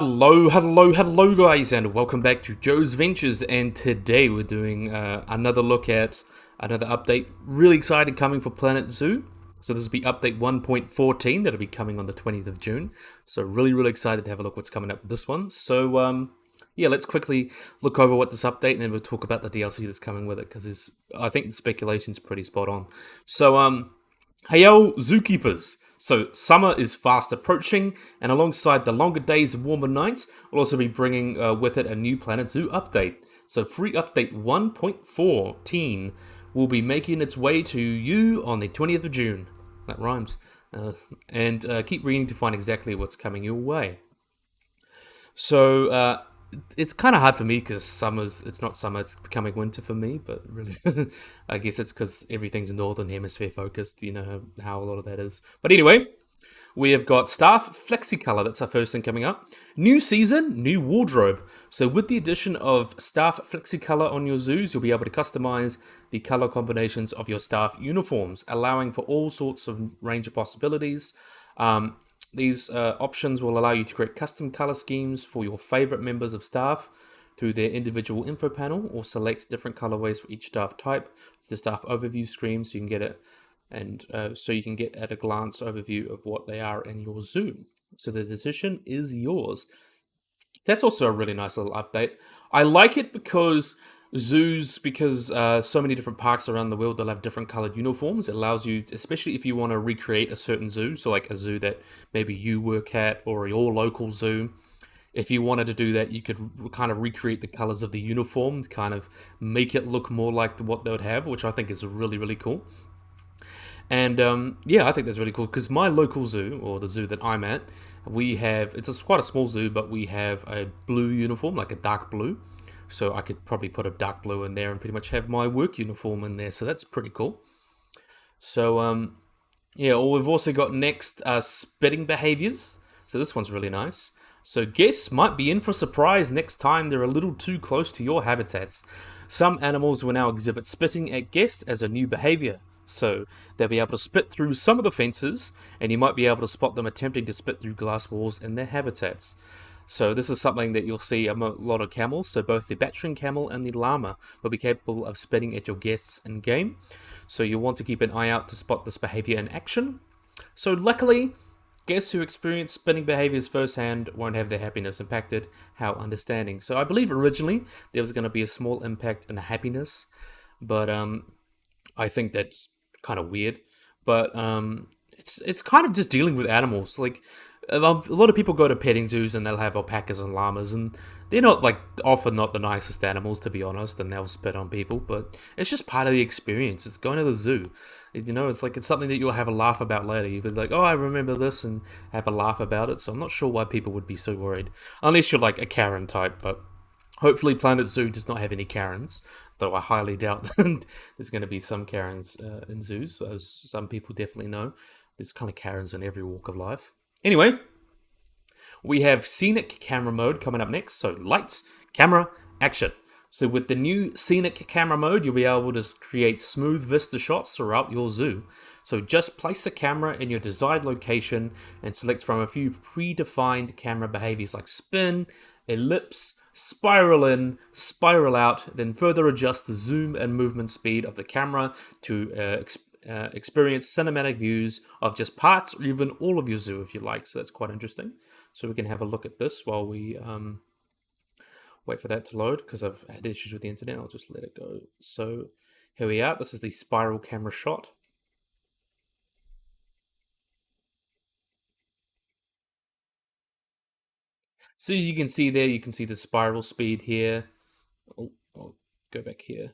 Hello guys, and welcome back to Joe's Ventures. And today we're doing another look at another update. Really excited coming for Planet Zoo. So this will be update 1.14 that'll be coming on the 20th of June. So really excited to have a look what's coming up with this one. So yeah, let's quickly look over what this update, and then we'll talk about the DLC that's coming with it, because I think the speculation's pretty spot on. So hey yo, zookeepers! So, summer is fast approaching, and alongside the longer days and warmer nights, we'll also be bringing with it a new Planet Zoo update. So, free update 1.14 will be making its way to you on the 20th of June. That rhymes. And keep reading to find exactly what's coming your way. So, it's kind of hard for me because it's not summer, it's becoming winter for me, but really, I guess it's because everything's northern hemisphere focused, you know how a lot of that is. But anyway, we have got Staff Flexicolour, that's our first thing coming up. New season, new wardrobe. So with the addition of Staff Flexicolour on your zoos, you'll be able to customize the colour combinations of your staff uniforms, allowing for all sorts of range of possibilities. These options will allow you to create custom color schemes for your favorite members of staff through their individual info panel, or select different colorways for each staff type. The staff overview screen, so you can get it, and so you can get at a glance overview of what they are in your zoo. So the decision is yours. That's also a really nice little update. I like it because so many different parks around the world, they'll have different colored uniforms. It allows you, especially if you want to recreate a certain zoo, so like a zoo that maybe you work at or your local zoo. If you wanted to do that, you could kind of recreate the colors of the uniform to kind of make it look more like what they would have, which I think is really cool. And yeah, I think that's really cool because my local zoo, or the zoo that I'm at, quite a small zoo, but we have a blue uniform, like a dark blue. So I could probably put a dark blue in there and pretty much have my work uniform in there. So that's pretty cool. So yeah, we've also got next spitting behaviors. So this one's really nice. So guests might be in for a surprise next time they're a little too close to your habitats. Some animals will now exhibit spitting at guests as a new behavior. So they'll be able to spit through some of the fences, and you might be able to spot them attempting to spit through glass walls in their habitats. So this is something that you'll see a lot of camels. So both the Batran camel and the llama will be capable of spitting at your guests in game. So you'll want to keep an eye out to spot this behavior in action. So luckily, guests who experience spitting behaviors firsthand won't have their happiness impacted. How understanding. So I believe originally there was going to be a small impact in the happiness, but I think that's kind of weird. But it's kind of just dealing with animals. Like, a lot of people go to petting zoos and they'll have alpacas and llamas, and they're not, like, often not the nicest animals, to be honest, and they'll spit on people, but it's just part of the experience. It's going to the zoo. You know, it's something that you'll have a laugh about later. You could be like, oh, I remember this, and have a laugh about it. So I'm not sure why people would be so worried, unless you're like a Karen type. But hopefully Planet Zoo does not have any Karens, though I highly doubt there's going to be some Karens in zoos, as some people definitely know. There's kind of Karens in every walk of life. Anyway, we have Scenic camera mode coming up next. So lights, camera, action. So with the new Scenic camera mode, you'll be able to create smooth vista shots throughout your zoo. So just place the camera in your desired location and select from a few predefined camera behaviors like spin, ellipse, spiral in, spiral out, then further adjust the zoom and movement speed of the camera to experience cinematic views of just parts or even all of your zoo if you like. So that's quite interesting. So we can have a look at this while we wait for that to load, because I've had issues with the internet. I'll just let it go. So here we are. This is the spiral camera shot. So you can see there, you can see the spiral speed here. Oh, I'll go back here.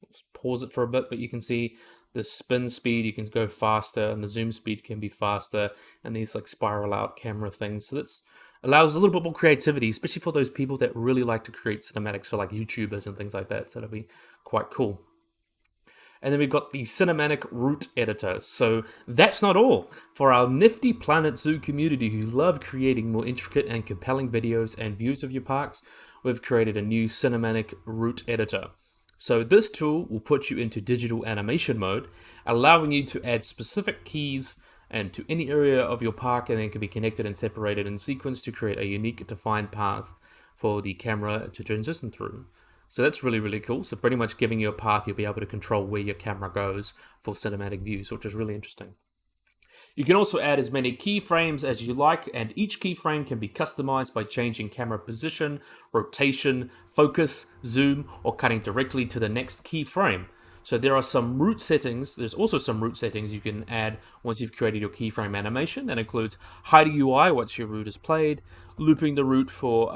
Let's pause it for a bit, but you can see the spin speed, you can go faster, and the zoom speed can be faster, and these like spiral out camera things. So that's allows a little bit more creativity, especially for those people that really like to create cinematics, so like YouTubers and things like that. So that'll be quite cool. And then we've got the cinematic route editor. So that's not all. For our nifty Planet Zoo community who love creating more intricate and compelling videos and views of your parks, we've created a new cinematic route editor. So this tool will put you into digital animation mode, allowing you to add specific keys and to any area of your park, and then can be connected and separated in sequence to create a unique defined path for the camera to transition through. So that's really, really cool. So pretty much giving you a path, you'll be able to control where your camera goes for cinematic views, which is really interesting. You can also add as many keyframes as you like, and each keyframe can be customized by changing camera position, rotation, focus, zoom, or cutting directly to the next keyframe. So there are some root settings. There's also some root settings you can add once you've created your keyframe animation. That includes hiding UI once your root is played, looping the root for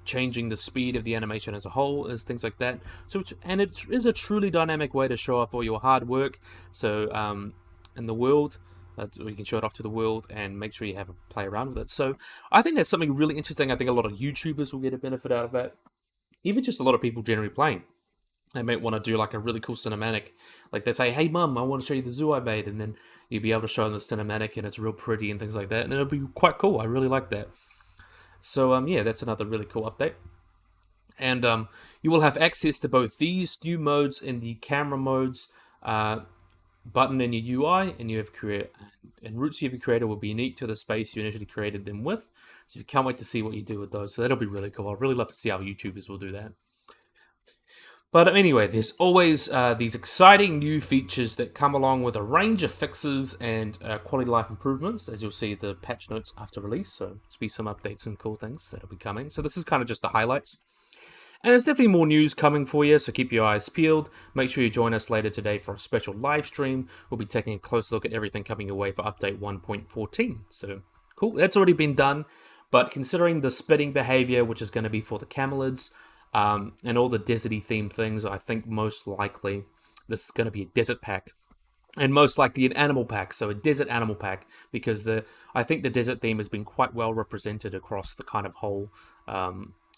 changing the speed of the animation as a whole, is things like that. So, and it is a truly dynamic way to show off all your hard work. So, in the world, you can show it off to the world and make sure you have a play around with it. So, I think that's something really interesting. I think a lot of YouTubers will get a benefit out of that. Even just a lot of people generally playing. They might want to do like a really cool cinematic. Like they say, "Hey, mum, I want to show you the zoo I made," and then you'll be able to show them the cinematic, and it's real pretty and things like that, and it'll be quite cool. I really like that. So yeah, that's another really cool update. And you will have access to both these new modes in the camera modes button in your UI, and you have create and roots you have created will be unique to the space you initially created them with. So you can't wait to see what you do with those. So that'll be really cool. I'd really love to see how YouTubers will do that. But anyway, there's always these exciting new features that come along with a range of fixes and quality life improvements, as you'll see the patch notes after release. So there'll be some updates and cool things that'll be coming. So this is kind of just the highlights. And there's definitely more news coming for you, so keep your eyes peeled. Make sure you join us later today for a special live stream. We'll be taking a close look at everything coming your way for update 1.14. So cool, that's already been done. But considering the spitting behavior, which is going to be for the Camelids, and all the deserty themed things, I think most likely this is going to be a desert pack, and most likely an animal pack. So a desert animal pack, because I think the desert theme has been quite well represented across the kind of whole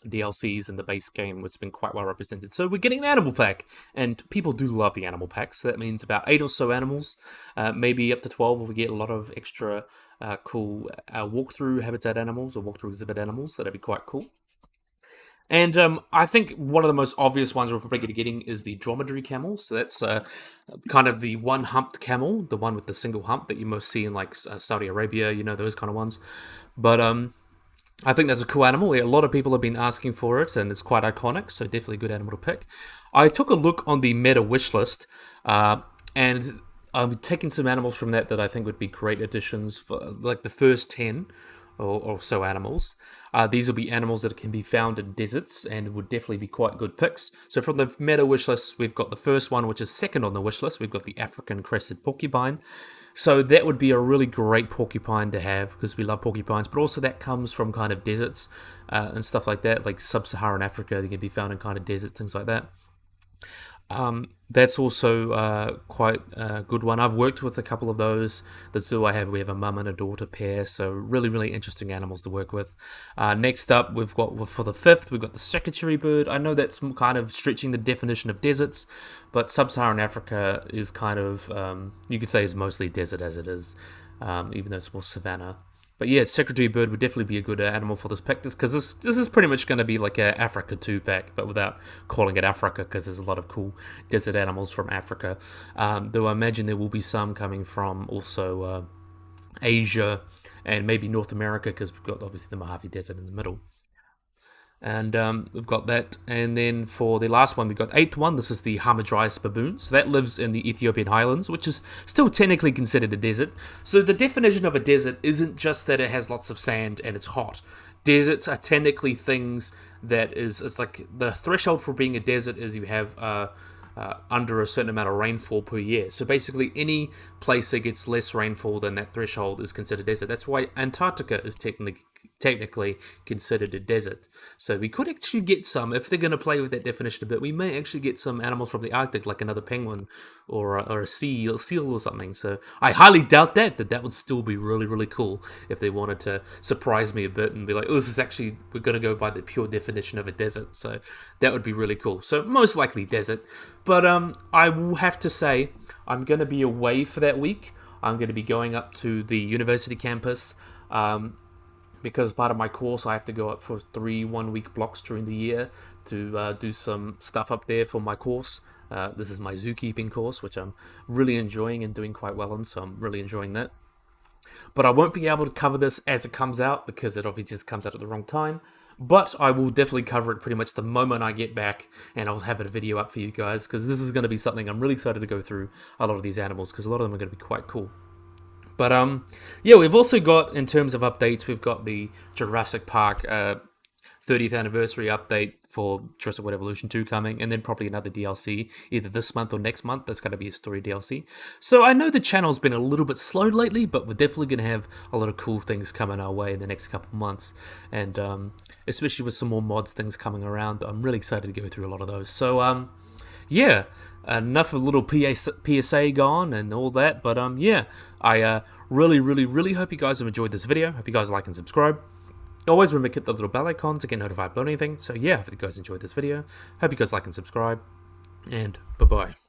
DLCs and the base game. It's been quite well represented. So we're getting an animal pack, and people do love the animal packs. So that means about 8 or so animals, maybe up to 12 if we get a lot of extra cool walkthrough habitat animals or walkthrough exhibit animals. That'd be quite cool. And I think one of the most obvious ones we're probably going to be getting is the dromedary camel. So that's kind of the one-humped camel, the one with the single hump that you most see in like Saudi Arabia, those kind of ones. But I think that's a cool animal. A lot of people have been asking for it, and it's quite iconic, so definitely a good animal to pick. I took a look on the meta wish list, and I'm taking some animals from that I think would be great additions for like the first 10 or so animals. These will be animals that can be found in deserts and would definitely be quite good picks. So from the meta wish list, we've got the first one, which is second on the wish list. We've got the African crested porcupine. So that would be a really great porcupine to have, because we love porcupines, but also that comes from kind of deserts and stuff like that, like sub-Saharan Africa. They can be found in kind of deserts, things like that. That's also quite a good one. I've worked with a couple of those. The zoo I have, we have a mum and a daughter pair, so really, really interesting animals to work with. Next up, we've got, for the fifth, we've got the secretary bird. I know that's kind of stretching the definition of deserts, but sub-Saharan Africa is kind of, you could say is mostly desert as it is, even though it's more savanna. But yeah, secretary bird would definitely be a good animal for this pack, because this is pretty much going to be like a Africa 2 pack, but without calling it Africa, because there's a lot of cool desert animals from Africa. Though I imagine there will be some coming from also Asia and maybe North America, because we've got obviously the Mojave Desert in the middle. And we've got that. And then for the last one, we've got the eighth one. This is the Hamadryas baboon. So that lives in the Ethiopian highlands, which is still technically considered a desert. So the definition of a desert isn't just that it has lots of sand and it's hot. Deserts are technically things that it's like the threshold for being a desert is you have under a certain amount of rainfall per year. So basically any place that gets less rainfall than that threshold is considered desert. That's why Antarctica is technically considered a desert. So we could actually get some, if they're going to play with that definition a bit, we may actually get some animals from the Arctic, like another penguin or a seal or something. So I highly doubt that would still be really, really cool if they wanted to surprise me a bit and be like, oh, this is actually, we're going to go by the pure definition of a desert. So that would be really cool. So most likely desert. But I will have to say, I'm going to be away for that week. I'm going to be going up to the university campus. Because part of my course, I have to go up for 3 1-week blocks during the year to do some stuff up there for my course. This is my zookeeping course, which I'm really enjoying and doing quite well in, so I'm really enjoying that. But I won't be able to cover this as it comes out because it obviously just comes out at the wrong time. But I will definitely cover it pretty much the moment I get back, and I'll have a video up for you guys because this is going to be something I'm really excited to go through a lot of these animals because a lot of them are going to be quite cool. But yeah, we've also got, in terms of updates, we've got the Jurassic Park 30th anniversary update for Jurassic World Evolution 2 coming, and then probably another DLC either this month or next month. That's going to be a story DLC. So I know the channel's been a little bit slow lately, but we're definitely going to have a lot of cool things coming our way in the next couple months, and especially with some more mods things coming around. I'm really excited to go through a lot of those. So yeah, enough of a little PSA gone and all that, but yeah, I really hope you guys have enjoyed this video. Hope you guys like and subscribe. Always remember to hit the little bell icon to get notified about anything. So yeah, if you guys enjoyed this video, hope you guys like and subscribe, and bye-bye.